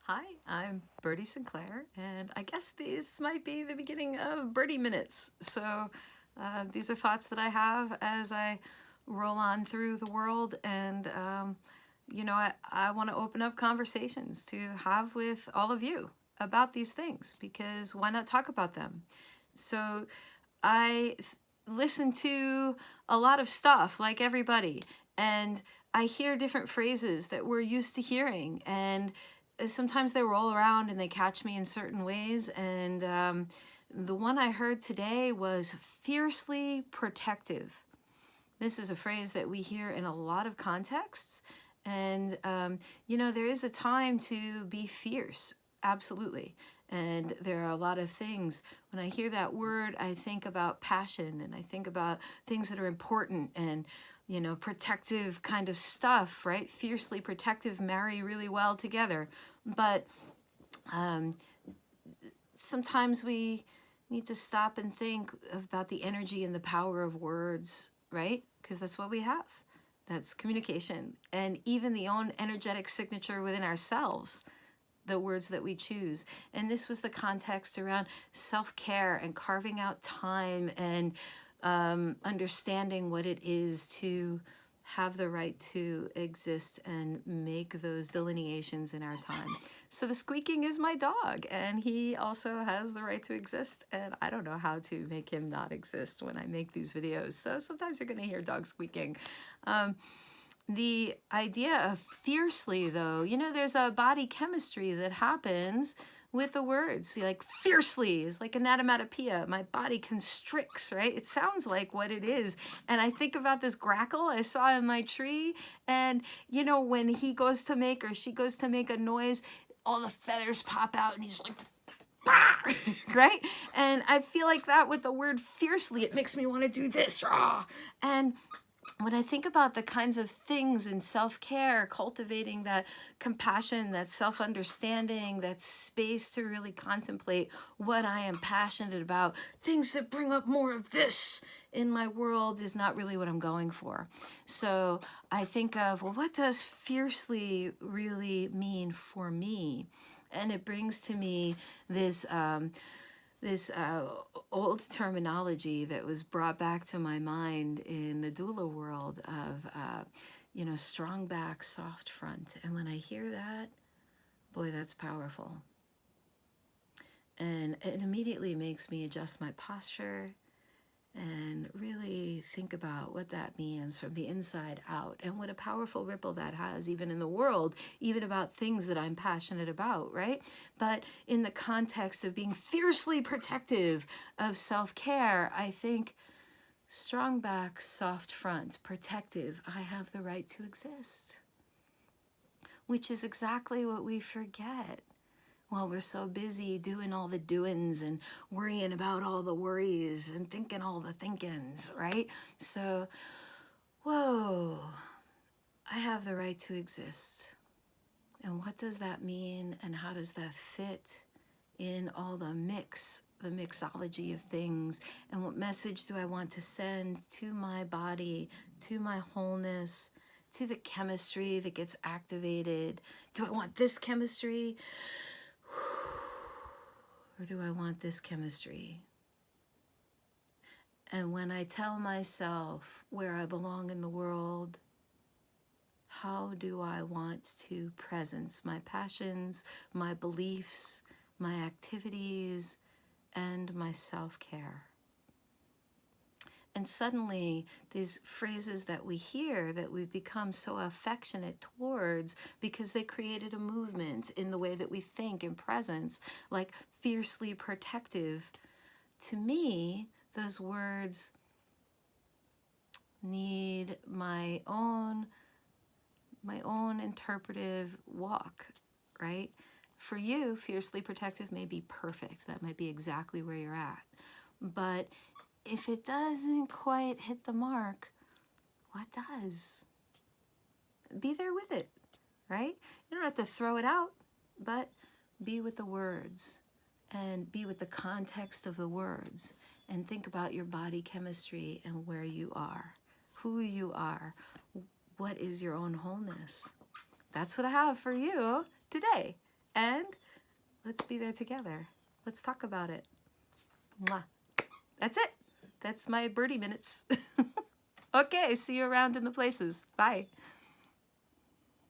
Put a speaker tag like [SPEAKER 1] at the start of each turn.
[SPEAKER 1] Hi, I'm Birdi Sinclair, and I guess these might be the beginning of Birdie Minutes. So these are thoughts that I have as I roll on through the world, and I want to open up conversations to have with all of you about these things, because why not talk about them? So I listen to a lot of stuff like everybody, and I hear different phrases that we're used to hearing, and sometimes they roll around and they catch me in certain ways. And the one I heard today was fiercely protective. This is a phrase that we hear in a lot of contexts. And, there is a time to be fierce, absolutely. And there are a lot of things. When I hear that word, I think about passion, and I think about things that are important and, protective kind of stuff, right? Fiercely protective marry really well together. But sometimes we need to stop and think about the energy and the power of words, right? Because that's what we have. That's communication. And even the own energetic signature within ourselves, the words that we choose. And this was the context around self-care and carving out time and understanding what it is to have the right to exist and make those delineations in our time. So the squeaking is my dog, and he also has the right to exist, and I don't know how to make him not exist when I make these videos. So sometimes you're going to hear dogs squeaking. The idea of fiercely, though, there's a body chemistry that happens with the words. Like fiercely is like an onomatopoeia. My body constricts, right? It sounds like what it is. And I think about this grackle I saw in my tree. And, when he goes to make or she goes to make a noise, all the feathers pop out and he's like, bah! Right? And I feel like that with the word fiercely. It makes me want to do this. And when I think about the kinds of things in self-care, cultivating that compassion, that self-understanding, that space to really contemplate what I am passionate about, things that bring up more of this in my world is not really what I'm going for. So I think of, well, what does fiercely really mean for me? And it brings to me this old terminology that was brought back to my mind in the doula world of, strong back, soft front. And when I hear that, boy, that's powerful. And it immediately makes me adjust my posture and really think about what that means from the inside out, and what a powerful ripple that has even in the world, even about things that I'm passionate about, right? But in the context of being fiercely protective of self-care, I think strong back, soft front, protective, I have the right to exist, which is exactly what we forget. Well, we're so busy doing all the doings and worrying about all the worries and thinking all the thinkings, right? So, whoa, I have the right to exist. And what does that mean, and how does that fit in all the mixology of things? And what message do I want to send to my body, to my wholeness, to the chemistry that gets activated? Do I want this chemistry? Or do I want this chemistry? And when I tell myself where I belong in the world, how do I want to presence my passions, my beliefs, my activities, and my self-care? And suddenly, these phrases that we hear that we've become so affectionate towards because they created a movement in the way that we think in presence, like fiercely protective. To me, those words need my own interpretive walk, right? For you, fiercely protective may be perfect. That might be exactly where you're at. But if it doesn't quite hit the mark, what does? Be there with it, right? You don't have to throw it out, but be with the words and be with the context of the words, and think about your body chemistry and where you are, who you are, what is your own wholeness. That's what I have for you today. and let's be there together. Let's talk about it. Mwah. That's it. That's my birdie minutes. Okay, see you around in the places. Bye.